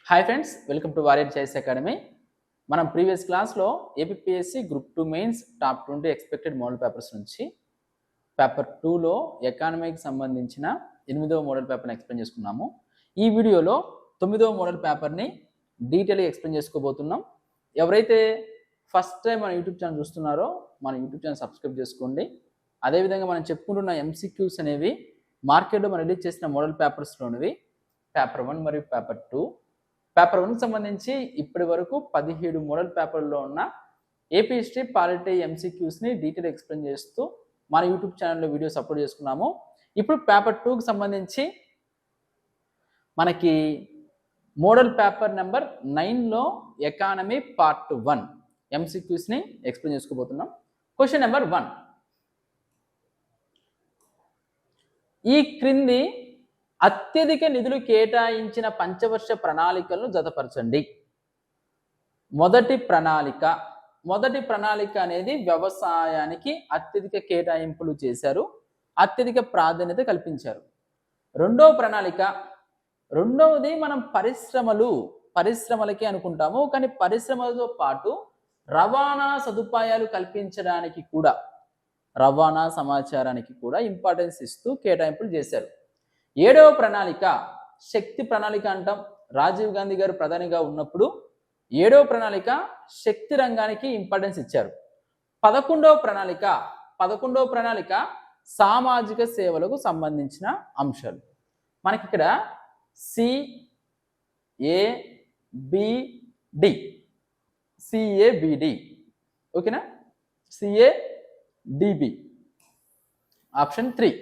Hi friends, welcome to warrior choice academy. మనం previous క్లాస్లో APSC group 2 mains top 20 expected model papers నుంచి paper 2లో ఎకానమీకి సంబంధించిన 8వ మోడల్ పేపర్ని ఎక్స్ప్లెయిన్ చేసుకున్నాము. ఈ వీడియోలో 9వ మోడల్ పేపర్ని డీటెయిల్గా ఎక్స్ప్లెయిన్ చేసుకోబోతున్నాం. ఎవరైతే ఫస్ట్ టైం మన యూట్యూబ్ ఛానల్ చూస్తున్నారో మన యూట్యూబ్ ఛానల్ సబ్స్క్రైబ్ చేసుకోండి. అదేవిధంగా మనం చెప్పుకుంటున్న ఎంసీక్యూస్ అనేవి మార్కెట్లో మనం రిలీజ్ చేసిన మోడల్ పేపర్స్లోనివి పేపర్ 1 మరియు పేపర్ 2. పేపర్ 1కి సంబంధించి ఇప్పటి వరకు 17 మోడల్ పేపర్లో ఉన్న ఏపీ హిస్టరీ పాలిటీ ఎంసీక్యూస్ని డీటెయిల్ ఎక్స్ప్లెయిన్ చేస్తూ మన యూట్యూబ్ ఛానల్లో వీడియోస్ అప్లోడ్ చేసుకున్నాము. ఇప్పుడు పేపర్ 2కి సంబంధించి మనకి మోడల్ పేపర్ నెంబర్ 9లో ఎకానమీ పార్ట్ 1 ఎంసీక్యూస్ని ఎక్స్ప్లెయిన్ చేసుకోబోతున్నాం. క్వశ్చన్ నెంబర్ 1, ఈ క్రింది అత్యధిక నిధులు కేటాయించిన పంచవర్ష ప్రణాళికలను జతపరచండి. మొదటి ప్రణాళిక అనేది వ్యవసాయానికి అత్యధిక కేటాయింపులు చేశారు, అత్యధిక ప్రాధాన్యత కల్పించారు. రెండవది మనం పరిశ్రమలకి అనుకుంటాము, కానీ పరిశ్రమలతో పాటు రవాణా సదుపాయాలు కల్పించడానికి కూడా, రవాణా సమాచారానికి కూడా ఇంపార్టెన్స్ ఇస్తూ కేటాయింపులు చేశారు. 7వ ప్రణాళిక శక్తి ప్రణాళిక అంటాం. రాజీవ్ గాంధీ గారు ప్రధానిగా ఉన్నప్పుడు 7వ ప్రణాళిక శక్తి రంగానికి ఇంపార్టెన్స్ ఇచ్చారు. 11వ ప్రణాళిక సామాజిక సేవలకు సంబంధించిన అంశాలు. మనకి ఇక్కడ CABD ఓకేనా, CADB option 3.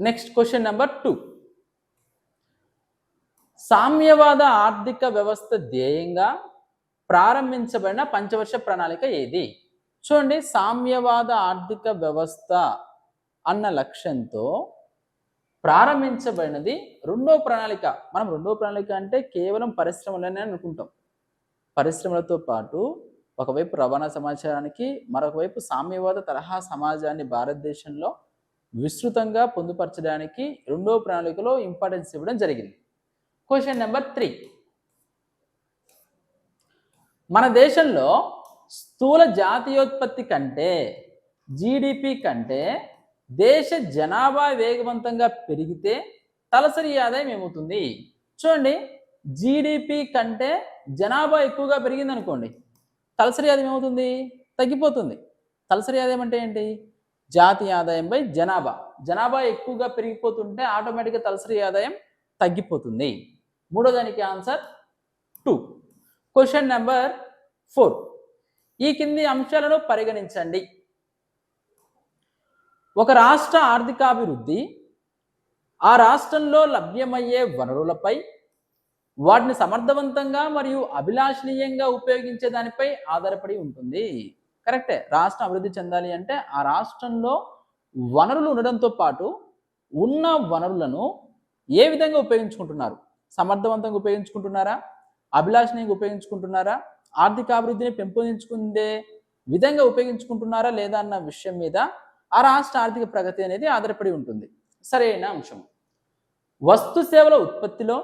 Next question number 2, సామ్యవాద ఆర్థిక వ్యవస్థ ధ్యేయంగా ప్రారంభించబడిన పంచవర్ష ప్రణాళిక ఏది? చూడండి, సామ్యవాద ఆర్థిక వ్యవస్థ అన్న లక్ష్యంతో ప్రారంభించబడినది 2వ ప్రణాళిక. మనం 2వ ప్రణాళిక అంటే కేవలం పరిశ్రమలనే అనుకుంటాం. పరిశ్రమలతో పాటు ఒకవైపు రవాణా సమాచారానికి, మరొక వైపు సామ్యవాద తరహా సమాజాన్ని భారతదేశంలో విస్తృతంగా పొందుపరచడానికి 2వ ప్రణాళికలో ఇంపార్టెన్స్ ఇవ్వడం జరిగింది. క్వశ్చన్ నెంబర్ 3, మన దేశంలో స్థూల జాతీయోత్పత్తి కంటే, జీడిపి కంటే దేశ జనాభా వేగవంతంగా పెరిగితే తలసరి ఆదాయం ఏమవుతుంది? చూడండి, జీడిపి కంటే జనాభా ఎక్కువగా పెరిగింది అనుకోండి, తలసరి ఆదాయం ఏమవుతుంది? తగ్గిపోతుంది. తలసరి ఆదాయం అంటే ఏంటి? జాతీయ ఆదాయం బై జనాభా ఎక్కువగా పెరిగిపోతుంటే ఆటోమేటిక్గా తలసరి ఆదాయం తగ్గిపోతుంది. మూడో దానికి ఆన్సర్ 2. క్వశ్చన్ నెంబర్ 4, ఈ కింది అంశాలను పరిగణించండి. ఒక రాష్ట్ర ఆర్థికాభివృద్ధి ఆ రాష్ట్రంలో లభ్యమయ్యే వనరులపై, వాటిని సమర్థవంతంగా మరియు అభిలాషణీయంగా ఉపయోగించే దానిపై ఆధారపడి ఉంటుంది. కరెక్టే. రాష్ట్రం అభివృద్ధి చెందాలి అంటే ఆ రాష్ట్రంలో వనరులు ఉండడంతో పాటు ఉన్న వనరులను ఏ విధంగా ఉపయోగించుకుంటున్నారు? సమర్థవంతంగా ఉపయోగించుకుంటున్నారా? అభిలాషణీయంగా ఉపయోగించుకుంటున్నారా? ఆర్థిక అభివృద్ధిని పెంపొందించుకునే విధంగా ఉపయోగించుకుంటున్నారా లేదా అన్న విషయం మీద ఆ రాష్ట్ర ఆర్థిక ప్రగతి అనేది ఆధారపడి ఉంటుంది. సరైన అంశం. వస్తు సేవల ఉత్పత్తిలో,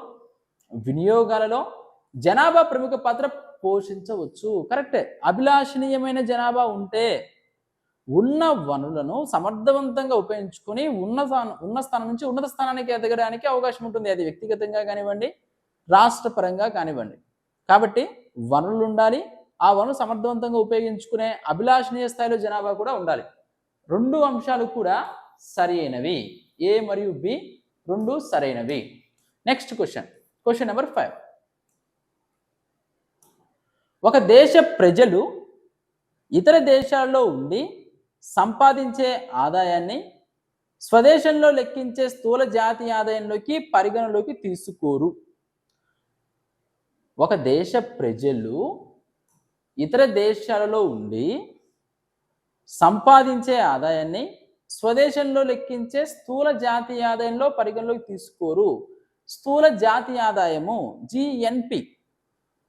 వినియోగాలలో జనాభా ప్రముఖ పాత్ర పోషించవచ్చు. కరెక్టే. అభిలాషణీయమైన జనాభా ఉంటే ఉన్న వనరులను సమర్థవంతంగా ఉపయోగించుకొని ఉన్న స్థానం నుంచి ఉన్నత స్థానానికి ఎదగడానికి అవకాశం ఉంటుంది. అది వ్యక్తిగతంగా కానివ్వండి, రాష్ట్ర పరంగా కానివ్వండి. కాబట్టి వనరులు ఉండాలి, ఆ వనరులు సమర్థవంతంగా ఉపయోగించుకునే అభిలాషణీయ స్థాయిలో జనాభా కూడా ఉండాలి. 2 అంశాలు కూడా సరైనవి. A మరియు B 2 సరైనవి. నెక్స్ట్ క్వశ్చన్ నెంబర్ 5, ఒక దేశ ప్రజలు ఇతర దేశాల్లో ఉండి సంపాదించే ఆదాయాన్ని స్వదేశంలో లెక్కించే స్థూల జాతీయ ఆదాయంలోకి పరిగణలోకి తీసుకోరు. ఒక దేశ ప్రజలు ఇతర దేశాలలో ఉండి సంపాదించే ఆదాయాన్ని స్వదేశంలో లెక్కించే స్థూల జాతీయ ఆదాయంలో పరిగణలోకి తీసుకోరు. స్థూల జాతీయ ఆదాయము GNP.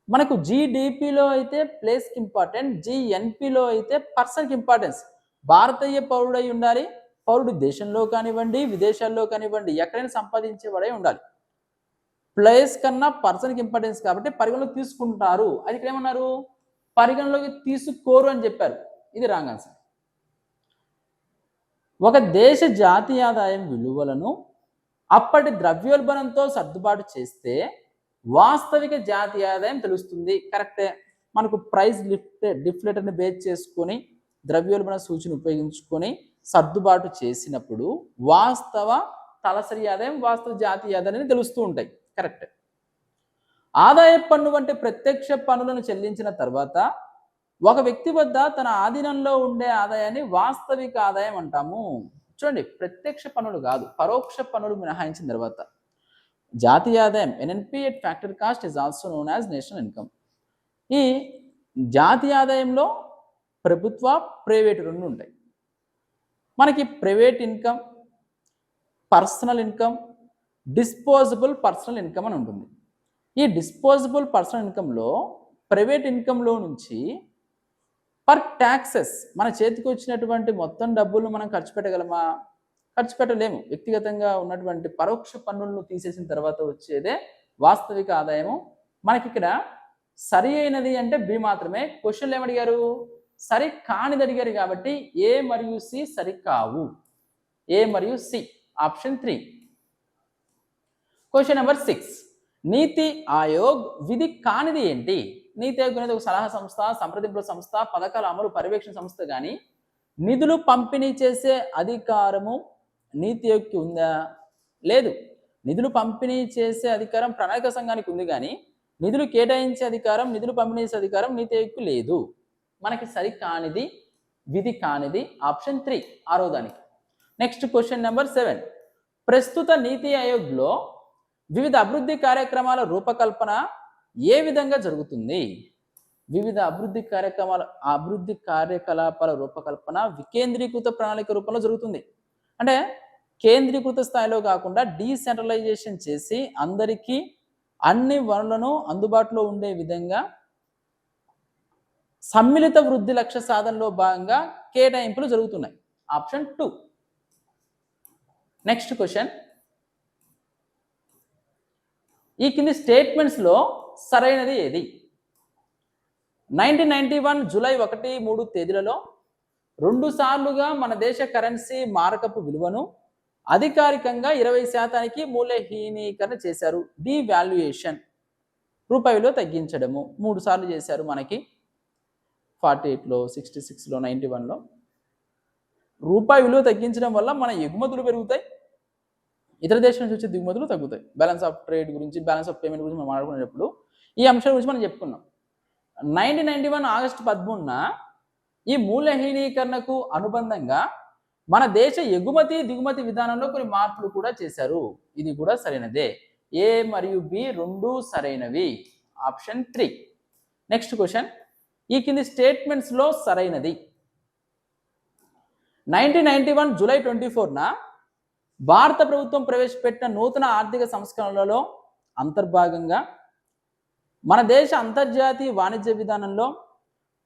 మనకు GDPలో అయితే ప్లేస్కి ఇంపార్టెంట్, GNPలో అయితే పర్సన్కి ఇంపార్టెన్స్. భారతీయ పౌరుడై ఉండాలి, పౌరుడు దేశంలో కానివ్వండి, విదేశాల్లో కానివ్వండి, ఎక్కడైనా సంపాదించేవాడై ఉండాలి. ప్లేస్ కన్నా పర్సన్కి ఇంపార్టెన్స్ కాబట్టి పరిగణలోకి తీసుకుంటారు. అది ఇక్కడ ఏమన్నారు, పరిగణలోకి తీసుకోరు అని చెప్పారు. ఇది రాంగ్ ఆన్సర్. ఒక దేశ జాతీయ ఆదాయం విలువలను అప్పటి ద్రవ్యోల్బణంతో సర్దుబాటు చేస్తే వాస్తవిక జాతీయ ఆదాయం తెలుస్తుంది. కరెక్టే. మనకు ప్రైస్ డిఫ్లేటర్ని బేస్ చేసుకొని ద్రవ్యోల్బణ సూచిని ఉపయోగించుకొని సర్దుబాటు చేసినప్పుడు వాస్తవ తలసరి ఆదాయం, వాస్తవ జాతీయ ఆదాయం తెలుస్తూ ఉంటాయి. కరెక్ట్. ఆదాయ పన్ను వంటి ప్రత్యక్ష పన్నులను చెల్లించిన తర్వాత ఒక వ్యక్తి వద్ద తన ఆధీనంలో ఉండే ఆదాయాన్ని వాస్తవిక ఆదాయం అంటాము. చూడండి, ప్రత్యక్ష పన్నులు కాదు, పరోక్ష పన్నులు మినహాయించిన తర్వాత జాతీయ ఆదాయం NNP at factor cost is also known as national income. ఈ జాతీయ ఆదాయంలో ప్రభుత్వ, ప్రైవేట్ రెండు ఉంటాయి. మనకి private income, personal income, disposable personal income అని ఉంటుంది. ఈ డిస్పోజబుల్ పర్సనల్ ఇన్కంలో ప్రైవేట్ ఇన్కంలో నుంచి పర్ ట్యాక్సెస్ మన చేతికి వచ్చినటువంటి మొత్తం డబ్బులు మనం ఖర్చు పెట్టగలమా? ఖర్చు పెట్టలేము. వ్యక్తిగతంగా ఉన్నటువంటి పరోక్ష పన్నులను తీసేసిన తర్వాత వచ్చేదే వాస్తవిక ఆదాయము. మనకి ఇక్కడ సరి అయినది అంటే బి మాత్రమే. క్వశ్చన్లు ఏమడిగారు? సరి కానిది అడిగారు కాబట్టి ఏ మరియు సి సరి కావు. ఏ మరియు సి, ఆప్షన్ 3. Question number 6. నీతి ఆయోగ్ విధి కానిది ఏంటి? నీతి ఆయోగ్ అనేది ఒక సలహా సంస్థ, సంప్రదింపుల సంస్థ, పథకాల అమలు పర్యవేక్షణ సంస్థ. కానీ నిధులు పంపిణీ చేసే అధికారము నీతి ఆయోగ్కి ఉందా? లేదు. నిధులు పంపిణీ చేసే అధికారం ప్రణాళిక సంఘానికి ఉంది, కానీ నిధులు కేటాయించే అధికారం, నిధులు పంపిణీ చేసే అధికారం నీతి ఆయోగ్కి లేదు. మనకి సరి కానిది, విధి కానిది ఆప్షన్ 3, ఆరో దానికి. Next question number 7. ప్రస్తుత నీతి ఆయోగ్లో వివిధ అభివృద్ధి కార్యక్రమాల రూపకల్పన ఏ విధంగా జరుగుతుంది? వివిధ అభివృద్ధి కార్యకలాపాల రూపకల్పన వికేంద్రీకృత ప్రణాళిక రూపంలో జరుగుతుంది. అంటే కేంద్రీకృత స్థాయిలో కాకుండా డీసెంట్రలైజేషన్ చేసి అందరికీ అన్ని వనరులను అందుబాటులో ఉండే విధంగా సమ్మిళిత వృద్ధి లక్ష్య సాధనలో భాగంగా కేటాయింపులు జరుగుతున్నాయి. ఆప్షన్ 2. Next question. ఈ కింది స్టేట్మెంట్స్లో సరైనది ఏది? 1991 జూలై 1, 3 తేదీలలో 2 సార్లుగా మన దేశ కరెన్సీ మారకపు విలువను అధికారికంగా 20% మూల్యహీనీకరణ చేశారు. డివాల్యుయేషన్, రూపాయి విలువ తగ్గించడము 3 సార్లు చేశారు. మనకి 48లో, 66లో, 91లో రూపాయి విలువ తగ్గించడం వల్ల మన ఎగుమతులు పెరుగుతాయి, ఇతర దేశం నుంచి వచ్చే దిగుమతులు తగ్గుతాయి. బ్యాలెన్స్ ఆఫ్ ట్రేడ్ గురించి, బ్యాలెన్స్ ఆఫ్ పేమెంట్ గురించి మనం మాట్లాడుకునేటప్పుడు ఈ అంశాల గురించి మనం చెప్పుకున్నాం. 1991 ఆగస్టు 13న ఈ మూల్యహీనీకరణకు అనుబంధంగా మన దేశ ఎగుమతి దిగుమతి విధానంలో కొన్ని మార్పులు కూడా చేశారు. ఇది కూడా సరైనదే. ఏ మరియు బి రెండు సరైనవి. ఆప్షన్ 3. Next question. ఈ కింది స్టేట్మెంట్స్లో సరైనది. 1991 జూలై 24న భారత ప్రభుత్వం ప్రవేశపెట్టిన నూతన ఆర్థిక సంస్కరణలలో అంతర్భాగంగా మన దేశ అంతర్జాతీయ వాణిజ్య విధానంలో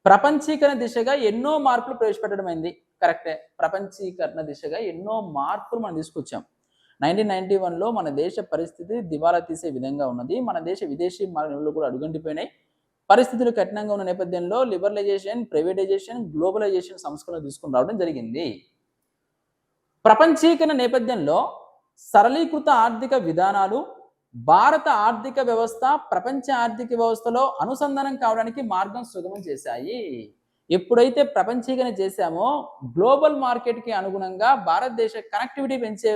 ప్రపంచీకరణ దిశగా ఎన్నో మార్పులు ప్రవేశపెట్టడమైంది. కరెక్టే. ప్రపంచీకరణ దిశగా ఎన్నో మార్పులు మనం తీసుకొచ్చాం. 1991లో మన దేశ పరిస్థితి దివాలా తీసే విధంగా ఉన్నది. మన దేశ విదేశీ మార్గాలు కూడా అడుగంటిపోయినాయి. పరిస్థితులు కఠినంగా ఉన్న నేపథ్యంలో లిబరలైజేషన్, ప్రైవేటైజేషన్, గ్లోబలైజేషన్ సంస్కరణలు తీసుకుని రావడం జరిగింది. ప్రపంచీకరణ నేపథ్యంలో సరళీకృత ఆర్థిక విధానాలు భారత ఆర్థిక వ్యవస్థ ప్రపంచ ఆర్థిక వ్యవస్థలో అనుసంధానం కావడానికి మార్గం సుగమం చేశాయి. ఎప్పుడైతే ప్రపంచీకరణ చేశామో గ్లోబల్ మార్కెట్కి అనుగుణంగా భారతదేశ కనెక్టివిటీ పెంచే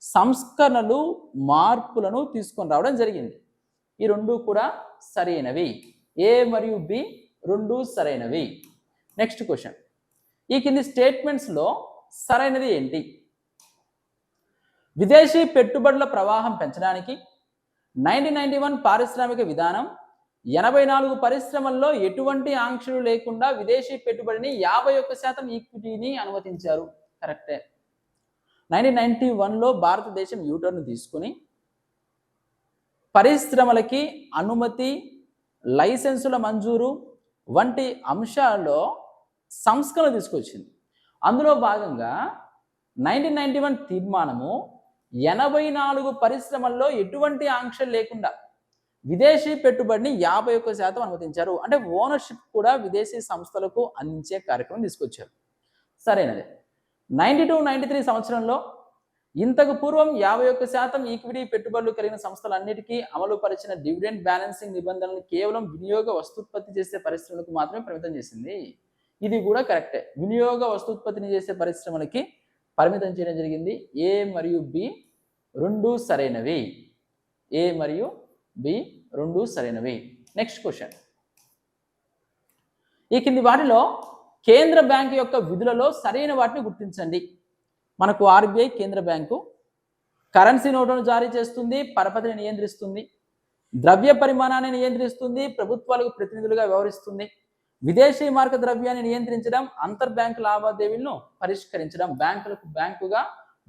సంస్కరణలు, మార్పులను తీసుకొని రావడం జరిగింది. ఈ రెండు కూడా సరైనవి. ఏ మరియు బి రెండు సరైనవి. Next question. ఈ కింది స్టేట్మెంట్స్లో సరైనది ఏంటి? విదేశీ పెట్టుబడుల ప్రవాహం పెంచడానికి 1991 పారిశ్రామిక విధానం 84 పరిశ్రమల్లో ఎటువంటి ఆంక్షలు లేకుండా విదేశీ పెట్టుబడిని 51% ఈక్విటీని అనుమతించారు. కరెక్టే. 1991లో భారతదేశం యూటర్న్ తీసుకుని పరిశ్రమలకి అనుమతి, లైసెన్సుల మంజూరు వంటి అంశాల్లో సంస్కరణ తీసుకొచ్చింది. అందులో భాగంగా 1991 తీర్మానము 84 పరిశ్రమల్లో ఎటువంటి ఆంక్షలు లేకుండా విదేశీ పెట్టుబడిని 51% అనుమతించారు. అంటే ఓనర్షిప్ కూడా విదేశీ సంస్థలకు అందించే కార్యక్రమం తీసుకొచ్చారు. సరైనదే. 92-93 సంవత్సరంలో ఇంతకు పూర్వం 51% ఈక్విటీ పెట్టుబడులు కలిగిన సంస్థలన్నిటికీ అమలు పరిచిన డివిడెండ్ బ్యాలెన్సింగ్ నిబంధనలు కేవలం వినియోగ వస్తుత్పత్తి చేసే పరిశ్రమలకు మాత్రమే పరిమితం చేసింది. ఇది కూడా కరెక్టే. వినియోగ వస్తుత్పత్తిని చేసే పరిశ్రమలకి పరిమితం చేయడం జరిగింది. ఏ మరియు బి రెండు సరైనవి. ఏ మరియు బి రెండు సరైనవి. Next question. ఈ కింది వాటిలో కేంద్ర బ్యాంకు యొక్క విధులలో సరైన వాటిని గుర్తించండి. మనకు ఆర్బీఐ కేంద్ర బ్యాంకు కరెన్సీ నోట్లను జారీ చేస్తుంది, పరపతిని నియంత్రిస్తుంది, ద్రవ్య పరిమాణాన్ని నియంత్రిస్తుంది, ప్రభుత్వాలకు ప్రతినిధులుగా వ్యవహరిస్తుంది, విదేశీ మార్క ద్రవ్యాన్ని నియంత్రించడం, అంతర్ బ్యాంకు లావాదేవీలను పరిష్కరించడం, బ్యాంకులకు బ్యాంకుగా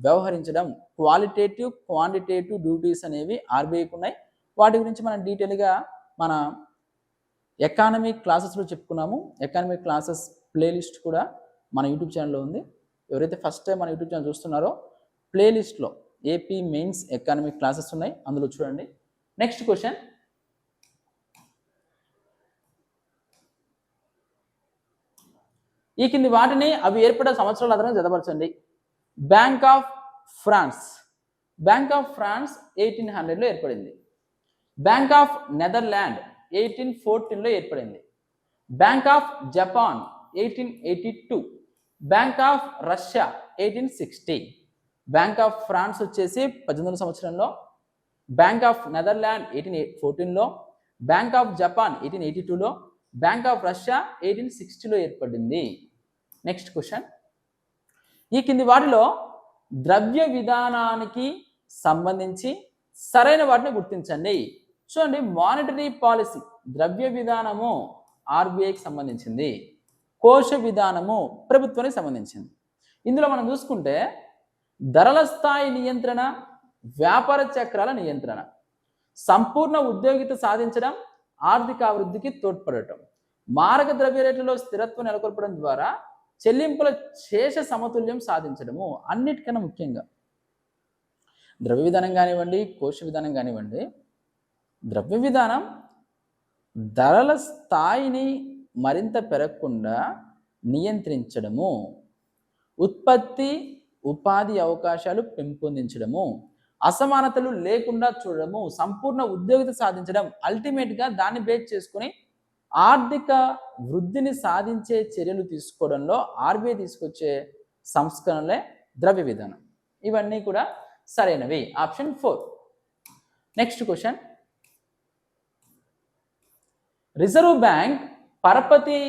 వ్యవహరించడం. క్వాలిటేటివ్ క్వాంటిటేటివ్ డ్యూటీస్ అనేవి ఆర్బీఐకి ఉన్నాయి. వాటి గురించి మనం డీటెయిల్గా మన ఎకానమిక్ క్లాసెస్లో చెప్పుకున్నాము. ఎకానమిక్ క్లాసెస్ ప్లేలిస్ట్ కూడా మన యూట్యూబ్ ఛానల్లో ఉంది. ఎవరైతే ఫస్ట్ టైం మన యూట్యూబ్ ఛానల్ చూస్తున్నారో ప్లేలిస్ట్లో ఏపీ మెయిన్స్ ఎకానమిక్ క్లాసెస్ ఉన్నాయి, అందులో చూడండి. Next question. ఈ కింది వాటిని అవి ఏర్పడిన సంవత్సరాల ఆధారంగా జతపరచండి. బ్యాంక్ ఆఫ్ ఫ్రాన్స్ 1800లో ఏర్పడింది. బ్యాంక్ ఆఫ్ నెదర్లాండ్ 1814లో ఏర్పడింది. Bank of Japan 1882. Bank of Russia 1860. Bank of France వచ్చేసి 1800 సంవత్సరంలో, బ్యాంక్ ఆఫ్ నెదర్లాండ్ 1814లో, బ్యాంక్ ఆఫ్ జపాన్ 1882లో, బ్యాంక్ ఆఫ్ రష్యా 1860లో ఏర్పడింది. Next question. ఈ కింది వాటిలో ద్రవ్య విధానానికి సంబంధించి సరైన వాటిని గుర్తించండి. చూడండి, మానిటరీ పాలసీ ద్రవ్య విధానము ఆర్బీఐకి సంబంధించింది, కోశ విధానము ప్రభుత్వానికి సంబంధించింది. ఇందులో మనం చూసుకుంటే ధరల స్థాయి నియంత్రణ, వ్యాపార చక్రాల నియంత్రణ, సంపూర్ణ ఉద్యోగిత సాధించడం, ఆర్థిక అభివృద్ధికి తోడ్పడటం, మారక ద్రవ్య రేట్లలో స్థిరత్వం నెలకొల్పడం ద్వారా చెల్లింపుల శేష సమతుల్యం సాధించడము. అన్నిటికన్నా ముఖ్యంగా ద్రవ్య విధానం కానివ్వండి, కోశ విధానం కానివ్వండి, ద్రవ్య విధానం ధరల స్థాయిని మరింత పెరగకుండా నియంత్రించడము, ఉత్పత్తి ఉపాధి అవకాశాలు పెంపొందించడము, అసమానతలు లేకుండా చూడడము, సంపూర్ణ ఉద్యోగిత సాధించడం, అల్టిమేట్గా దాన్ని బేస్ చేసుకుని ఆర్థిక వృద్ధిని సాధించే చర్యలు తీసుకోవడంలో ఆర్బీఐ తీసుకొచ్చే సంస్కరణలే ద్రవ్య విధానం. ఇవన్నీ కూడా సరైనవి. Option 4. Next question. Reserve bank పరపతి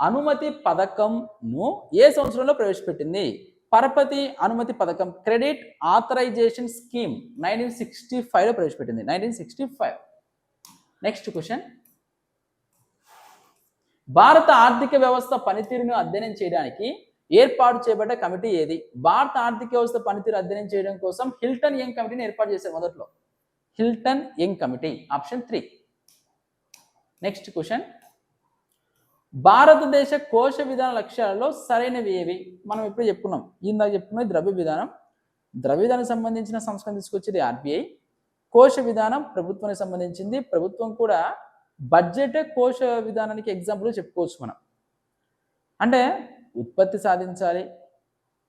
అనుమతి పథకంను ఏ సంవత్సరంలో ప్రవేశపెట్టింది? పరపతి అనుమతి పథకం క్రెడిట్ ఆథరైజేషన్ స్కీమ్ 1965లో ప్రవేశపెట్టింది. 1965. Next question. భారత ఆర్థిక వ్యవస్థ పనితీరును అధ్యయనం చేయడానికి ఏర్పాటు చేయబడ్డ కమిటీ ఏది? భారత ఆర్థిక వ్యవస్థ పనితీరు అధ్యయనం చేయడం కోసం హిల్టన్ యంగ్ కమిటీని ఏర్పాటు చేశారు మొదట్లో. Hilton young committee. Option 3. Next question. భారతదేశ కోశ విధాన లక్ష్యాలలో సరైనవి ఏవి? మనం ఇప్పుడు చెప్పుకున్నాం, ఇందాక చెప్పుకున్నది ద్రవ్య విధానం. ద్రవ్య విధానానికి సంబంధించిన సంస్కరణ తీసుకొచ్చేది ఆర్బీఐ. కోశ విధానం ప్రభుత్వానికి సంబంధించింది. ప్రభుత్వం కూడా బడ్జెట్ కోశ విధానానికి ఎగ్జాంపుల్ చెప్పుకోవచ్చు మనం. అంటే ఉత్పత్తి సాధించాలి,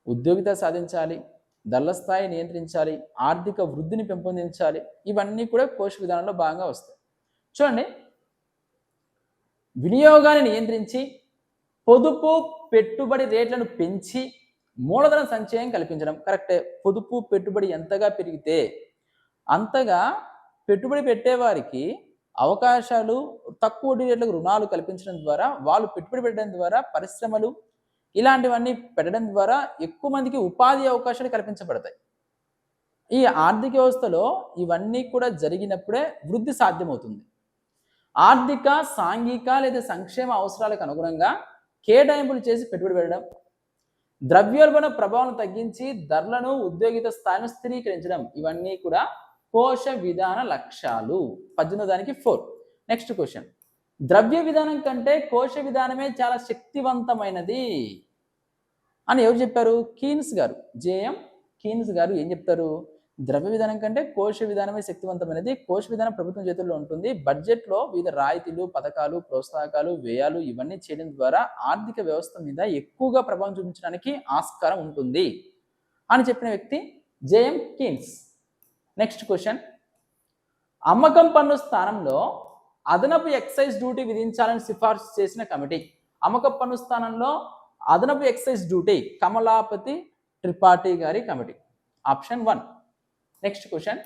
ఉద్యోగిత సాధించాలి, ధరల స్థాయి నియంత్రించాలి, ఆర్థిక వృద్ధిని పెంపొందించాలి. ఇవన్నీ కూడా కోశ విధానంలో భాగంగా వస్తాయి. చూడండి, వినియోగాన్ని నియంత్రించి పొదుపు పెట్టుబడి రేట్లను పెంచి మూలధన సంచయం కల్పించడం కరెక్టే. పొదుపు పెట్టుబడి ఎంతగా పెరిగితే అంతగా పెట్టుబడి పెట్టేవారికి అవకాశాలు, తక్కువ వడ్డీ రేట్లకు రుణాలు కల్పించడం ద్వారా, వాళ్ళు పెట్టుబడి పెట్టడం ద్వారా, పరిశ్రమలు ఇలాంటివన్నీ పెట్టడం ద్వారా ఎక్కువ మందికి ఉపాధి అవకాశాలు కల్పించబడతాయి. ఈ ఆర్థిక వ్యవస్థలో ఇవన్నీ కూడా జరిగినప్పుడే వృద్ధి సాధ్యమవుతుంది. ఆర్థిక, సాంఘిక లేదా సంక్షేమ అవసరాలకు అనుగుణంగా కేటాయింపులు చేసి పెట్టుబడి పెట్టడం, ద్రవ్యోల్బణ ప్రభావం తగ్గించి ధరలను, ఉద్యోగిత స్థాయిని స్థిరీకరించడం, ఇవన్నీ కూడా కోశ విధాన లక్ష్యాలు. 18వ దానికి 4. Next question. ద్రవ్య విధానం కంటే కోశ విధానమే చాలా శక్తివంతమైనది అని ఎవరు చెప్పారు? కీన్స్ గారు, జేఎం కీన్స్ గారు ఏం చెప్తారు? ద్రవ్య విధానం కంటే కోశ విధానమే శక్తివంతమైనది. కోశ విధానం ప్రభుత్వం చేతుల్లో ఉంటుంది. బడ్జెట్లో వివిధ రాయితీలు, పథకాలు, ప్రోత్సాహకాలు, వ్యయాలు ఇవన్నీ చేయడం ద్వారా ఆర్థిక వ్యవస్థ మీద ఎక్కువగా ప్రభావం చూపించడానికి ఆస్కారం ఉంటుంది అని చెప్పిన వ్యక్తి జేఎం కీన్స్. నెక్స్ట్ క్వశ్చన్, అమ్మకం పన్ను స్థానంలో అదనపు ఎక్సైజ్ డ్యూటీ విధించాలని సిఫార్సు చేసిన కమిటీ. అమ్మకం పన్ను స్థానంలో అదనపు ఎక్సైజ్ డ్యూటీ కమలాపతి త్రిపాఠి గారి కమిటీ. ఆప్షన్ 1. నెక్స్ట్ క్వశ్చన్,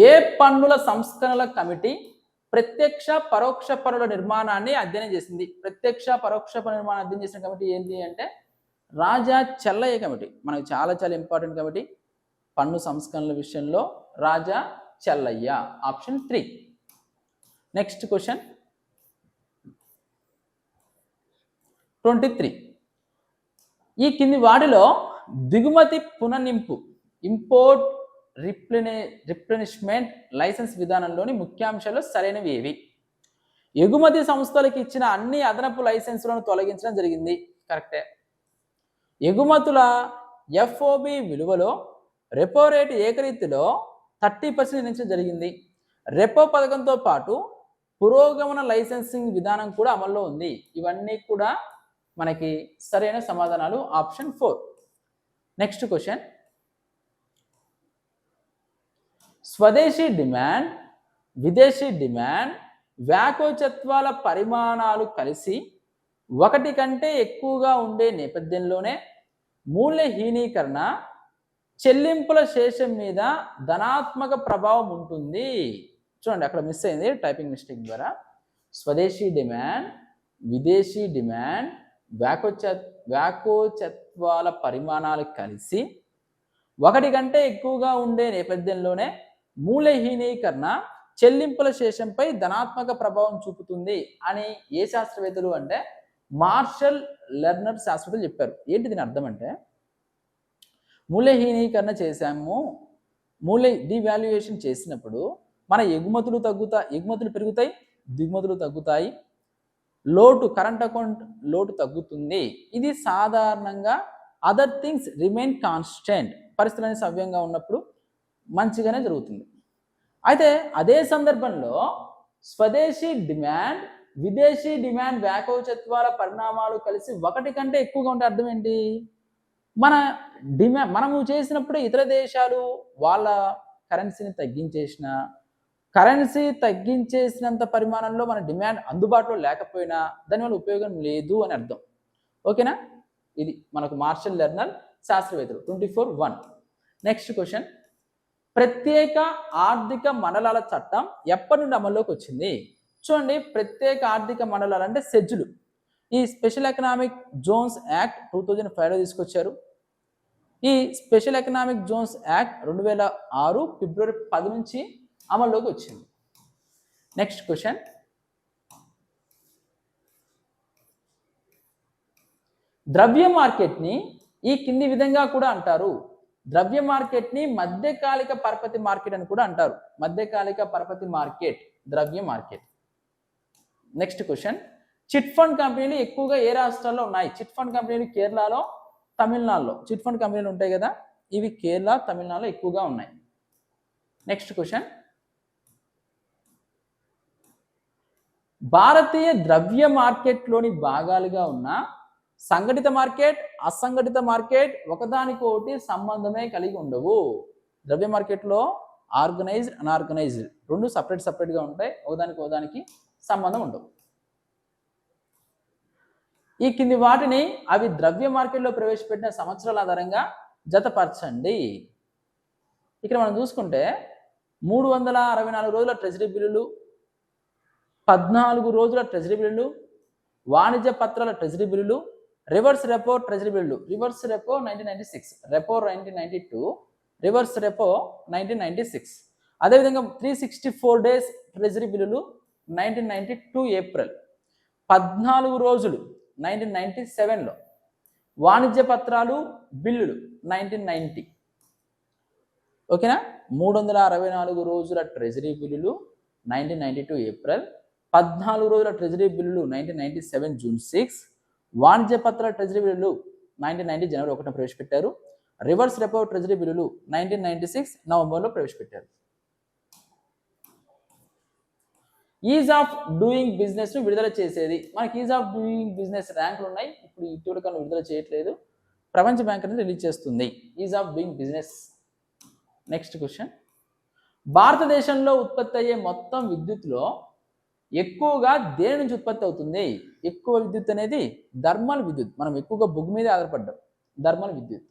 ఏ పన్నుల సంస్కరణల కమిటీ ప్రత్యక్ష పరోక్ష పన్నుల నిర్మాణాన్ని అధ్యయనం చేసింది? ప్రత్యక్ష పరోక్ష పన్నుల నిర్మాణాన్ని అధ్యయనం చేసిన కమిటీ ఏంటి అంటే రాజా చెల్లయ్య కమిటీ. మనకు చాలా చాలా ఇంపార్టెంట్ కమిటీ పన్ను సంస్కరణల విషయంలో రాజా చెల్లయ్య. ఆప్షన్ 3. Next question 23. ఈ కింది వాటిలో దిగుమతి పుననింపు ఇంపోర్ట్ రిప్లెనిష్మెంట్ లైసెన్స్ విధానంలోని ముఖ్యాంశాలు సరైనవి ఏవి? ఎగుమతి సంస్థలకు ఇచ్చిన అన్ని అదనపు లైసెన్సులను తొలగించడం జరిగింది. కరెక్టే. ఎగుమతుల ఎఫ్ఓబి విలువలో రెపో రేటు ఏకరీతిలో 30% నిర్ణయించడం జరిగింది. రెపో పథకంతో పాటు పురోగమన లైసెన్సింగ్ విధానం కూడా అమల్లో ఉంది. ఇవన్నీ కూడా మనకి సరైన సమాధానాలు. ఆప్షన్ 4. నెక్స్ట్ క్వశ్చన్, స్వదేశీ డిమాండ్, విదేశీ డిమాండ్, వ్యాకోచత్వాల పరిమాణాలు కలిసి ఒకటి కంటే ఎక్కువగా ఉండే నేపథ్యంలోనే మూల్యహీనీకరణ చెల్లింపుల శేషం మీద ధనాత్మక ప్రభావం ఉంటుంది. చూడండి, అక్కడ మిస్ అయింది టైపింగ్ మిస్టేక్ ద్వారా. స్వదేశీ డిమాండ్, విదేశీ డిమాండ్, వ్యాకోచత్వాల పరిమాణాలు కలిసి ఒకటి కంటే ఎక్కువగా ఉండే నేపథ్యంలోనే మూల్యహీనీకరణ చెల్లింపుల శేషంపై ధనాత్మక ప్రభావం చూపుతుంది అని ఏ శాస్త్రవేత్తలు అంటే మార్షల్ లెర్నర్ శాస్త్రవేత్తలు చెప్పారు. ఏంటి దీని అర్థం అంటే మూల్యహీనీకరణ చేశాము, డివాల్యుయేషన్ చేసినప్పుడు మన ఎగుమతులు పెరుగుతాయి, దిగుమతులు తగ్గుతాయి, కరెంట్ అకౌంట్ లోటు తగ్గుతుంది. ఇది సాధారణంగా అదర్ థింగ్స్ రిమైన్ కాన్స్టెంట్, పరిస్థితులన్నీ సవ్యంగా ఉన్నప్పుడు మంచిగానే జరుగుతుంది. అయితే అదే సందర్భంలో స్వదేశీ డిమాండ్, విదేశీ డిమాండ్ వ్యాకోచత్వాల పరిణామాలు కలిసి ఒకటి కంటే ఎక్కువగా ఉంటే అర్థం ఏంటి? మనము చేసినప్పుడు ఇతర దేశాలు వాళ్ళ కరెన్సీని తగ్గించేసినంత పరిమాణంలో మన డిమాండ్ అందుబాటులో లేకపోయినా దానివల్ల ఉపయోగం లేదు అని అర్థం. ఓకేనా? ఇది మనకు మార్షల్ లెర్నర్ శాస్త్రవేత్తలు. 24(1). నెక్స్ట్ క్వశ్చన్, ప్రత్యేక ఆర్థిక మండలాల చట్టం ఎప్పటి నుండి అమల్లోకి వచ్చింది? చూడండి, ప్రత్యేక ఆర్థిక మండలాలు అంటే సెజ్లు. ఈ స్పెషల్ ఎకనామిక్ జోన్స్ యాక్ట్ 2005లో తీసుకొచ్చారు. ఈ స్పెషల్ ఎకనామిక్ జోన్స్ యాక్ట్ 2006 ఫిబ్రవరి 10 నుంచి అమల్లోకి వచ్చింది. నెక్స్ట్ క్వశ్చన్, ద్రవ్య మార్కెట్ని ఈ కింది విధంగా కూడా అంటారు. ద్రవ్య మార్కెట్ని మధ్యకాలిక పరపతి మార్కెట్ అని కూడా అంటారు. మధ్యకాలిక పరపతి మార్కెట్, ద్రవ్య market. Next question, chit fund కంపెనీలు ఎక్కువగా ఏ రాష్ట్రాల్లో ఉన్నాయి? చిట్ ఫండ్ కంపెనీలు కేరళలో, తమిళనాడులో చిట్ ఫండ్ కంపెనీలు ఉంటాయి కదా, ఇవి కేరళ, తమిళనాడులో ఎక్కువగా ఉన్నాయి. నెక్స్ట్ క్వశ్చన్, భారతీయ ద్రవ్య మార్కెట్లోని భాగాలుగా ఉన్న సంఘటిత మార్కెట్, అసంఘటిత మార్కెట్ ఒకదానికొకటి సంబంధమే కలిగి ఉండవు. ద్రవ్య మార్కెట్లో ఆర్గనైజ్డ్, అన్ఆర్గనైజ్డ్ రెండు సపరేట్గా ఉంటాయి, ఒకదానికి సంబంధం ఉండవు. ఈ కింది వాటిని అవి ద్రవ్య మార్కెట్లో ప్రవేశపెట్టిన సంవత్సరాల ఆధారంగా జతపరచండి. ఇక్కడ మనం చూసుకుంటే 364 రోజుల ట్రెజరీ బిల్లులు, 14 రోజుల ట్రెజరీ బిల్లులు, వాణిజ్య పత్రాల ట్రెజరీ బిల్లులు, రివర్స్ రెపో ట్రెజరీ బిల్లులు. Reverse repo 1996, repo 1992, reverse repo 1996. అదేవిధంగా 364 డేస్ ట్రెజరీ బిల్లులు 1992 ఏప్రిల్, 14 రోజులు 1997లో, వాణిజ్య పత్రాలు బిల్లులు 1990. ఓకేనా? 364 రోజుల ట్రెజరీ బిల్లులు 1992 ఏప్రిల్, 14 రోజుల ట్రెజరీ బిల్లులు 1997 జూన్ 6, వాణిజ్య పత్రాల ట్రెజరీ బిల్లులు 1990 జనవరి 1న ప్రవేశపెట్టారు. రివర్స్ రెపో ట్రెజరీ బిల్లులు 1996 నవంబర్లో ప్రవేశపెట్టారు. ఈజ్ ఆఫ్ డూయింగ్ బిజినెస్ ను విడుదల చేసేది. మనకి ఈజ్ ఆఫ్ డూయింగ్ బిజినెస్ ర్యాంకులు ఉన్నాయి, ఇప్పుడు ఇటీవల కాలంలో విడుదల చేయట్లేదు, ప్రపంచ బ్యాంక్ అనేది రిలీజ్ చేస్తుంది is of doing business. Next question, భారతదేశంలో ఉత్పత్తి అయ్యే మొత్తం విద్యుత్లో ఎక్కువగా దేని నుంచి ఉత్పత్తి అవుతుంది? ఎక్కువ విద్యుత్ అనేది థర్మల్ విద్యుత్. మనం ఎక్కువగా బొగ్గు మీద ఆధారపడ్డాం, థర్మల్ విద్యుత్.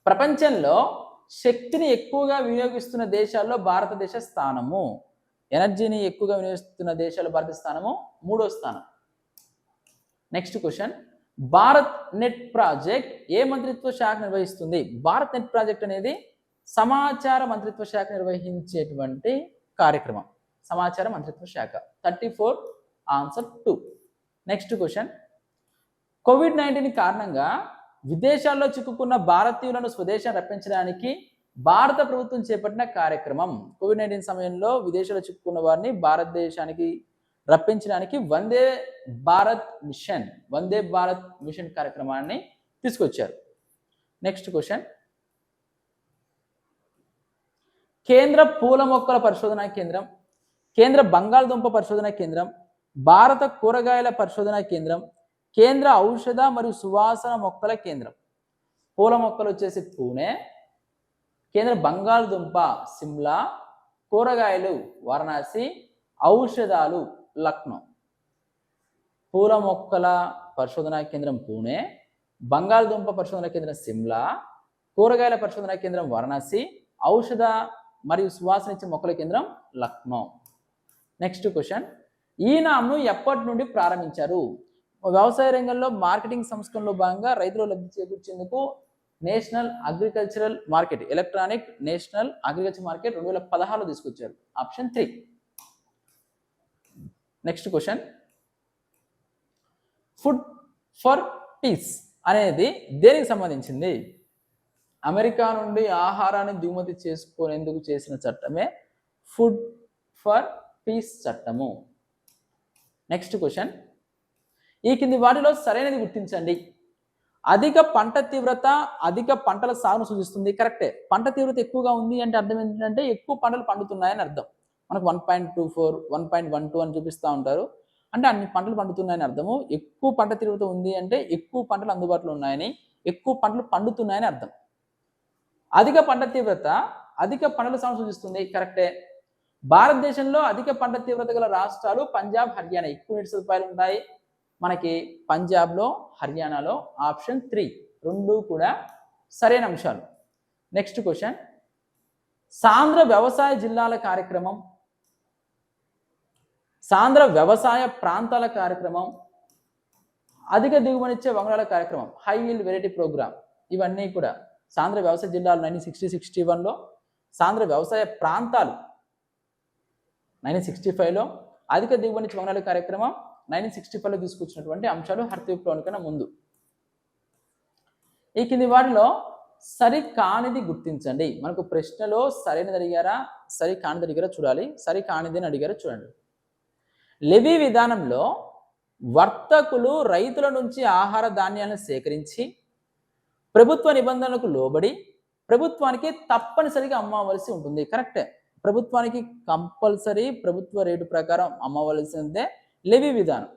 ప్రపంచంలో శక్తిని ఎక్కువగా వినియోగిస్తున్న దేశాల్లో భారతదేశ స్థానము, ఎనర్జీని ఎక్కువగా వినియోగిస్తున్న దేశాల్లో భారత స్థానము 3వ స్థానం. Next question, Bharat net project ఏ మంత్రిత్వ శాఖ నిర్వహిస్తుంది? భారత్ నెట్ ప్రాజెక్ట్ అనేది సమాచార మంత్రిత్వ శాఖ నిర్వహించేటువంటి కార్యక్రమం, సమాచార మంత్రిత్వ శాఖ. 34 ఆన్సర్ 2. నెక్స్ట్ క్వశ్చన్, కోవిడ్-19 కారణంగా విదేశాల్లో చిక్కుకున్న భారతీయులను స్వదేశం రప్పించడానికి భారత ప్రభుత్వం చేపట్టిన కార్యక్రమం. కోవిడ్-19 సమయంలో విదేశాల్లో చిక్కుకున్న వారిని భారతదేశానికి రప్పించడానికి వందే భారత్ మిషన్ కార్యక్రమాన్ని తీసుకొచ్చారు. నెక్స్ట్ క్వశ్చన్, కేంద్ర పూల మొక్కల పరిశోధనా కేంద్రం, కేంద్ర బంగాళదుంప పరిశోధనా కేంద్రం, భారత కూరగాయల పరిశోధనా కేంద్రం, కేంద్ర ఔషధ మరియు సువాసన మొక్కల కేంద్రం. పూల మొక్కలు వచ్చేసి పూణే, కేంద్ర బంగాళదుంప సిమ్లా, కూరగాయలు వారణాసి, ఔషధాలు లక్నో. పూల మొక్కల పరిశోధనా కేంద్రం పూణే, బంగాళదుంప పరిశోధనా కేంద్రం సిమ్లా, కూరగాయల పరిశోధనా కేంద్రం వారణాసి, ఔషధ మరియు సువాసన ఇచ్చే మొక్కల కేంద్రం లక్నో. నెక్స్ట్ క్వశ్చన్, ఈ నామ్ను ఎప్పటి నుండి ప్రారంభించారు? వ్యవసాయ రంగంలో మార్కెటింగ్ సంస్కరణలో భాగంగా రైతులు లబ్ధి చేకూర్చేందుకు national agricultural market, electronic national agriculture market 2016లో తీసుకొచ్చారు. Option 3. Next question, food for peace అనేది దేనికి సంబంధించింది? అమెరికా నుండి ఆహారాన్ని దిగుమతి చేసుకునేందుకు చేసిన చట్టమే ఫుడ్ ఫర్ పీస్ చట్టము. నెక్స్ట్ క్వశ్చన్, ఈ కింది వాటిలో సరైనది గుర్తించండి. అధిక పంట తీవ్రత అధిక పంటల సాగును సూచిస్తుంది. కరెక్టే. పంట తీవ్రత ఎక్కువగా ఉంది అంటే అర్థం ఏంటంటే ఎక్కువ పంటలు పండుతున్నాయని అర్థం. మనకు 1.24 1.12 అని చూపిస్తూ ఉంటారు, అంటే అన్ని పంటలు పండుతున్నాయని అర్థము. ఎక్కువ పంట తీవ్రత ఉంది అంటే ఎక్కువ పంటలు అందుబాటులో ఉన్నాయని, ఎక్కువ పంటలు పండుతున్నాయని అర్థం. అధిక పంట తీవ్రత అధిక పంటల సాగును సూచిస్తుంది. కరెక్టే. భారతదేశంలో అధిక పంట తీవ్రత గల రాష్ట్రాలు పంజాబ్, హర్యానా. ఎక్కువ నీటి సదుపాయాలు ఉంటాయి మనకి పంజాబ్లో, హర్యానాలో. ఆప్షన్ 3 రెండు కూడా సరైన అంశాలు. నెక్స్ట్ క్వశ్చన్, సాంద్ర వ్యవసాయ జిల్లాల కార్యక్రమం, సాంద్ర వ్యవసాయ ప్రాంతాల కార్యక్రమం, అధిక దిగుబడినిచ్చే వంగడాల కార్యక్రమం, హై yield వెరైటీ ప్రోగ్రామ్, ఇవన్నీ కూడా సాంద్ర వ్యవసాయ జిల్లాలు 1960-61లో, సాంద్ర వ్యవసాయ ప్రాంతాలు 1965లో, అధిక దిగుబడినిచ్చే వంగడాల కార్యక్రమం 1965లో తీసుకొచ్చినటువంటి అంశాలు హరిత విప్లవానికన్నా ముందు. ఈ కింది వాటిలో సరి కానిది గుర్తించండి. మనకు ప్రశ్నలో సరైనది అడిగారా, సరి కానిది అడిగారా చూడాలి. సరి కానిది అని అడిగారా చూడండి. లెవీ విధానంలో వర్తకులు రైతుల నుంచి ఆహార ధాన్యాలను సేకరించి ప్రభుత్వ నిబంధనలకు లోబడి ప్రభుత్వానికి తప్పనిసరిగా అమ్మవలసి ఉంటుంది. కరెక్టే. ప్రభుత్వానికి కంపల్సరీ ప్రభుత్వ రేటు ప్రకారం అమ్మవలసిందే లెవీ విధానం.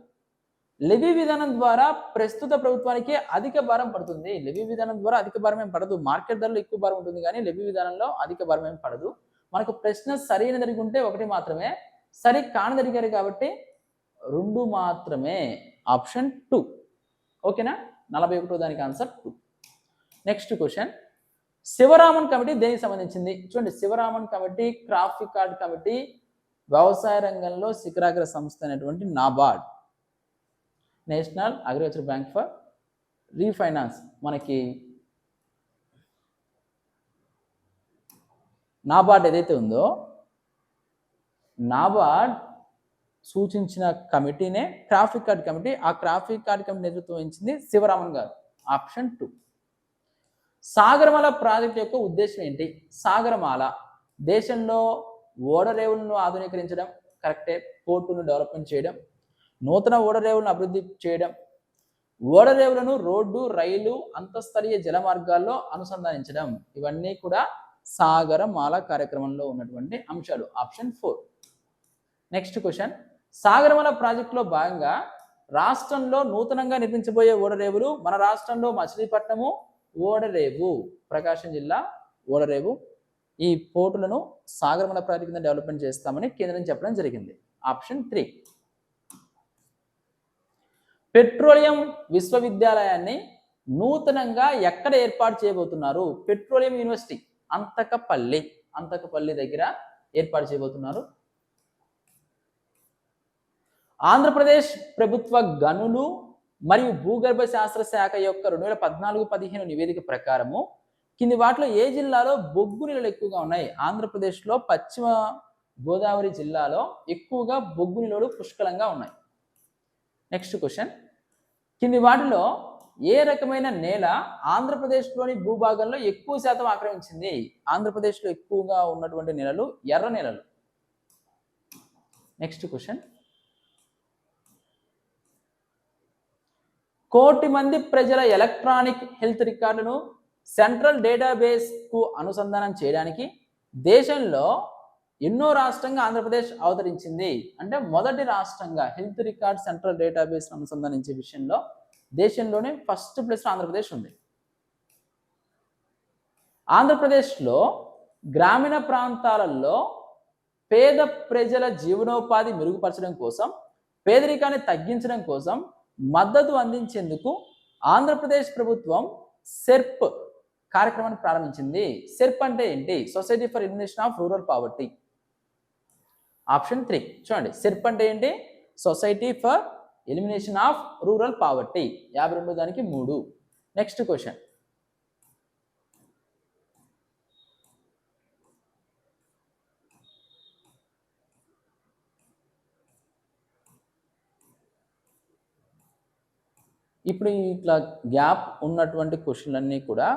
లెవీ విధానం ద్వారా ప్రస్తుత ప్రభుత్వానికి అధిక భారం పడుతుంది. లెవీ విధానం ద్వారా అధిక భారం ఏం పడదు, మార్కెట్ ధరలో ఎక్కువ భారం ఉంటుంది, కానీ లెవీ విధానంలో అధిక భారం ఏం పడదు. మనకు ప్రశ్న సరైనది అడిగుంటే 1 మాత్రమే, సరి కానిది అడిగారు కాబట్టి 2 మాత్రమే. ఆప్షన్ 2. ఓకేనా? 41వ దానికి answer 2. Next question, Sivaraman committee దేనికి సంబంధించింది? చూడండి, Sivaraman committee crop record committee వ్యవసాయ రంగంలో శిఖరాగ్ర సంస్థ అయినటువంటి NABARD, national agriculture bank for refinance. మనకి నాబార్డ్ ఏదైతే ఉందో, నాబార్డ్ సూచించిన కమిటీనే క్రాఫ్ రికార్డ్ కమిటీ. ఆ క్రాఫ్ రికార్డ్ కమిటీ నేతృత్వం వహించింది శివరామన్ గారు. ఆప్షన్ 2. సాగరమాల ప్రాజెక్ట్ యొక్క ఉద్దేశం ఏంటి? సాగరమాల దేశంలో ఓడరేవులను ఆధునీకరించడం. కరెక్టే. పోర్టును డెవలప్మెంట్ చేయడం, నూతన ఓడరేవులను అభివృద్ధి చేయడం, ఓడరేవులను రోడ్డు, రైలు, అంతఃస్థలీయ జల మార్గాల్లో అనుసంధానించడం. ఇవన్నీ కూడా సాగరమాల కార్యక్రమంలో ఉన్నటువంటి అంశాలు. ఆప్షన్ 4. నెక్స్ట్ క్వశ్చన్, సాగరమాల ప్రాజెక్టులో భాగంగా రాష్ట్రంలో నూతనంగా నిర్మించబోయే ఓడరేవులు. మన రాష్ట్రంలో మచిలీపట్నము ఓడరేవు, ప్రకాశం జిల్లా ఓడరేవు. ఈ పోర్టులను సాగరమాల ప్రాజెక్టు కింద డెవలప్మెంట్ చేస్తామని కేంద్రం చెప్పడం జరిగింది. ఆప్షన్ 3. పెట్రోలియం విశ్వవిద్యాలయాన్ని నూతనంగా ఎక్కడ ఏర్పాటు చేయబోతున్నారు? పెట్రోలియం యూనివర్సిటీ అంతకపల్లి దగ్గర ఏర్పాటు చేయబోతున్నారు. ఆంధ్రప్రదేశ్ ప్రభుత్వ గనులు మరియు భూగర్భ శాస్త్ర శాఖ యొక్క 2014-15 నివేదిక ప్రకారము కింది వాటిలో ఏ జిల్లాలో బొగ్గు నిల్వలు ఎక్కువగా ఉన్నాయి? ఆంధ్రప్రదేశ్లో పశ్చిమ గోదావరి జిల్లాలో ఎక్కువగా బొగ్గు నిల్వలు పుష్కలంగా ఉన్నాయి. నెక్స్ట్ క్వశ్చన్, కింది వాటిలో ఏ రకమైన నేల ఆంధ్రప్రదేశ్లోని భూభాగంలో ఎక్కువ శాతం ఆక్రమించింది? ఆంధ్రప్రదేశ్లో ఎక్కువగా ఉన్నటువంటి నేలలు ఎర్ర నేలలు. నెక్స్ట్ క్వశ్చన్, కోటి మంది ప్రజల ఎలక్ట్రానిక్ హెల్త్ రికార్డును సెంట్రల్ డేటాబేస్ కు అనుసంధానం చేయడానికి దేశంలో ఎన్నో రాష్ట్రంగా ఆంధ్రప్రదేశ్ అవతరించింది? అంటే మొదటి రాష్ట్రంగా హెల్త్ రికార్డ్ సెంట్రల్ డేటాబేస్ అనుసంధానించే విషయంలో దేశంలోనే ఫస్ట్ ప్లేస్ ఆంధ్రప్రదేశ్ ఉంది. ఆంధ్రప్రదేశ్లో గ్రామీణ ప్రాంతాలలో పేద ప్రజల జీవనోపాధి మెరుగుపరచడం కోసం, పేదరికాన్ని తగ్గించడం కోసం మద్దతు అందించేందుకు ఆంధ్రప్రదేశ్ ప్రభుత్వం సెర్ప్ కార్యక్రమాన్ని ప్రారంభించింది. సెర్ప్ అంటే ఏంటి? Society for elimination of rural poverty. Option 3 చూడండి, సెర్ప్ అంటే ఏంటి? Society for elimination of rural poverty. 52 దానికి 3. నెక్స్ట్ క్వశ్చన్, ఇప్పుడు ఇట్లా గ్యాప్ ఉన్నటువంటి క్వశ్చన్లన్నీ కూడా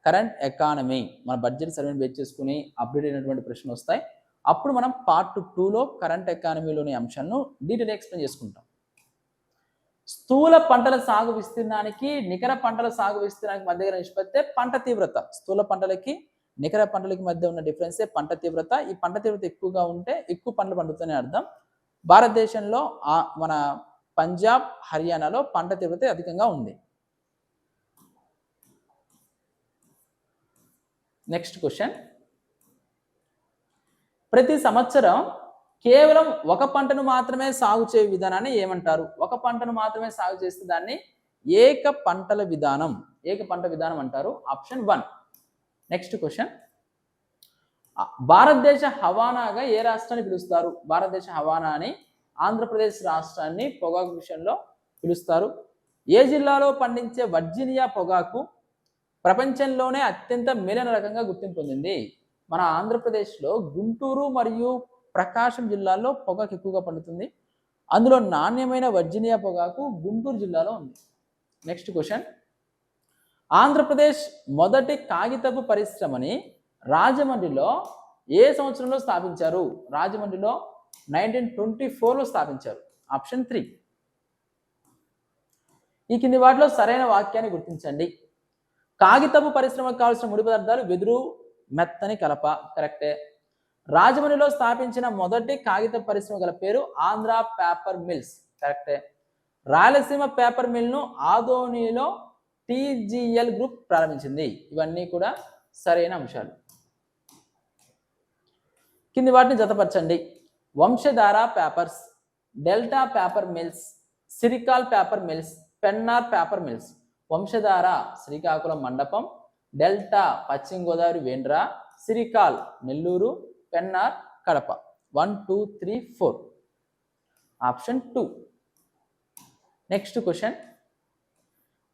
కరెంట్ ఎకానమీ, మన బడ్జెట్ సర్వేని బేస్ చేసుకుని అప్డేట్ అయినటువంటి ప్రశ్నలు వస్తాయి. అప్పుడు మనం పార్ట్ 2లో కరెంట్ ఎకానమీలోని అంశాలను డీటెయిల్ ఎక్స్ప్లెయిన్ చేసుకుంటాం. స్థూల పంటల సాగు విస్తీర్ణానికి నికర పంటల సాగు విస్తీర్ణానికి మధ్య నిష్పత్తే పంట తీవ్రత. స్థూల పంటలకి నికర పంటలకి మధ్య ఉన్న డిఫరెన్సే పంట తీవ్రత. ఈ పంట తీవ్రత ఎక్కువగా ఉంటే ఎక్కువ పంటలు పండుతాయని అర్థం. భారతదేశంలో మన పంజాబ్, హర్యానాలో పంట తీవ్రత అధికంగా ఉంది. నెక్స్ట్ క్వశ్చన్, ప్రతి సంవత్సరం కేవలం ఒక పంటను మాత్రమే సాగు చేయు విధానాన్ని ఏమంటారు? ఒక పంటను మాత్రమే సాగు చేస్తే దాన్ని ఏక పంటల విధానం, ఏక పంట విధానం అంటారు. ఆప్షన్ 1. నెక్స్ట్ క్వశ్చన్, భారతదేశ హవానాగా ఏ రాష్ట్రాన్ని పిలుస్తారు? భారతదేశ హవానా అని ఆంధ్రప్రదేశ్ రాష్ట్రాన్ని పొగాకు విషయంలో పిలుస్తారు. ఏ జిల్లాలో పండించే వర్జీనియా పొగాకు ప్రపంచంలోనే అత్యంత మేలైన రకంగా గుర్తింపు పొందింది? మన ఆంధ్రప్రదేశ్లో గుంటూరు మరియు ప్రకాశం జిల్లాల్లో పొగాకు ఎక్కువగా పండుతుంది. అందులో నాణ్యమైన వర్జీనియా పొగాకు గుంటూరు జిల్లాలో ఉంది. నెక్స్ట్ క్వశ్చన్, ఆంధ్రప్రదేశ్ మొదటి కాగితపు పరిశ్రమని రాజమండ్రిలో ఏ సంవత్సరంలో స్థాపించారు? రాజమండ్రిలో 1924లో స్థాపించారు. ఆప్షన్ 3. ఈ కింది వాటిలో సరైన వాక్యాన్ని గుర్తించండి. కాగితపు పరిశ్రమకు కావాల్సిన ముడి పదార్థాలు వెదురు, మెత్తని కలప. కరెక్టే. రాజమండ్రిలో స్థాపించిన మొదటి కాగిత పరిశ్రమ గల పేరు ఆంధ్ర పేపర్ మిల్స్. కరెక్టే. రాయలసీమ పేపర్ మిల్ను ఆదోనిలో TGL గ్రూప్ ప్రారంభించింది. ఇవన్నీ కూడా సరైన అంశాలు. కింది వాటిని జతపరచండి. Vamsadhara papers, delta paper mills, Sirikal paper mills, Pennar paper mills. Vamsadhara Srikakulam Mandapam, delta పశ్చిమ Godavari Vendra, Sirikal Nellore, Pennar Kadapa. 1, 2, 3, 4. Option 2. Next question,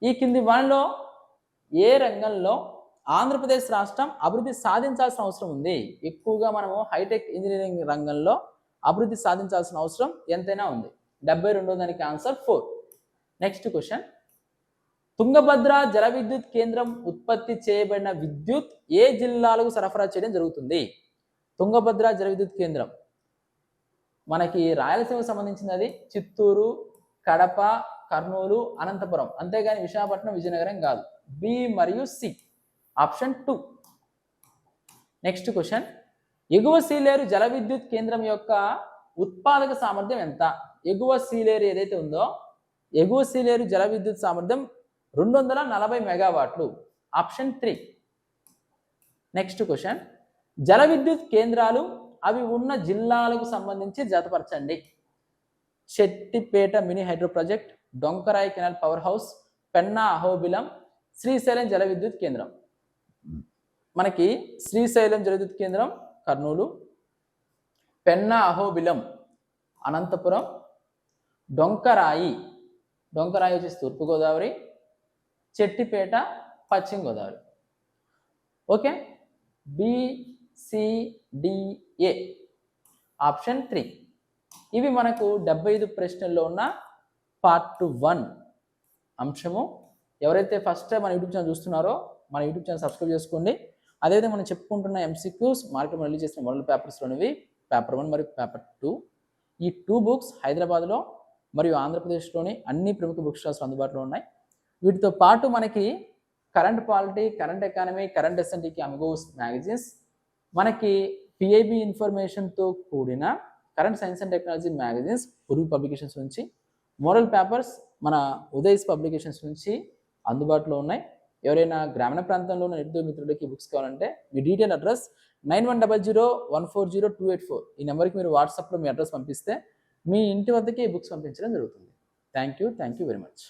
ఈ కింది వాటిలో ఏ రంగంలో ఆంధ్రప్రదేశ్ రాష్ట్రం అభివృద్ధి సాధించాల్సిన అవసరం ఉంది? ఎక్కువగా మనము హైటెక్ ఇంజనీరింగ్ రంగంలో అభివృద్ధి సాధించాల్సిన అవసరం ఎంతైనా ఉంది. 72 దానికి ఆన్సర్ 4. నెక్స్ట్ క్వశ్చన్, తుంగభద్ర జల విద్యుత్ కేంద్రం ఉత్పత్తి చేయబడిన విద్యుత్ ఏ జిల్లాలకు సరఫరా చేయడం జరుగుతుంది? తుంగభద్ర జల విద్యుత్ కేంద్రం మనకి రాయలసీమకు సంబంధించినది. చిత్తూరు, కడప, కర్నూలు, అనంతపురం, అంతేగాని విశాఖపట్నం, విజయనగరం కాదు. బి మరియు సి, ఆప్షన్ 2. నెక్స్ట్ క్వశ్చన్, ఎగువ సీలేరు జల విద్యుత్ కేంద్రం యొక్క ఉత్పాదక సామర్థ్యం ఎంత? ఎగువ సీలేరు ఏదైతే ఉందో, ఎగువ సీలేరు జల విద్యుత్ సామర్థ్యం 240 మెగావాట్లు, ఆప్షన్ 3. నెక్స్ట్ క్వశ్చన్, జల విద్యుత్ కేంద్రాలు అవి ఉన్న జిల్లాలకు సంబంధించి జతపరచండి. Chettipeta mini hydro project, Donkarayi canal power house, Penna Ahobilam, Srisailam జల విద్యుత్ కేంద్రం. మనకి శ్రీశైలం జల విద్యుత్ కేంద్రం కర్నూలు, పెన్నా అహోబిలం అనంతపురం, డొంకరాయి వచ్చేసి తూర్పుగోదావరి, చెట్టిపేట పశ్చిమ గోదావరి. Okay, BCDA, option 3. ఇవి మనకు 75 ప్రశ్నల్లో ఉన్న పార్ట్ 1 అంశము. ఎవరైతే ఫస్ట్ టైం మన యూట్యూబ్ ఛానల్ చూస్తున్నారో మన యూట్యూబ్ ఛానల్ సబ్స్క్రైబ్ చేసుకోండి. అదేవిధంగా మనం చెప్పుకుంటున్న MCQs మార్కెట్ రిలీజ్ చేసిన మోడల్ పేపర్స్లోనివి పేపర్ 1 మరియు పేపర్ 2. ఈ 2 బుక్స్ హైదరాబాద్లో మరియు ఆంధ్రప్రదేశ్లోని అన్ని ప్రముఖ బుక్ స్టాల్స్ అందుబాటులో ఉన్నాయి. వీటితో పాటు మనకి current polity, current economy, current ఎస్ఎన్టీకి అమిగోస్ మ్యాగజైన్స్, మనకి PIB ఇన్ఫర్మేషన్తో కూడిన current science and technology magazines Urvi publications నుంచి, మోడల్ పేపర్స్ మన ఉదయ్స్ పబ్లికేషన్స్ నుంచి అందుబాటులో ఉన్నాయి. ఎవరైనా గ్రామీణ ప్రాంతంలో ఉన్న నిరుద్యోగ మిత్రులకి బుక్స్ కావాలంటే మీ డీటెయిల్ అడ్రస్ 9100140284 ఈ నెంబర్కి మీరు వాట్సాప్లో మీ అడ్రస్ పంపిస్తే మీ ఇంటి వద్దకే ఈ బుక్స్ పంపించడం జరుగుతుంది. Thank you very much.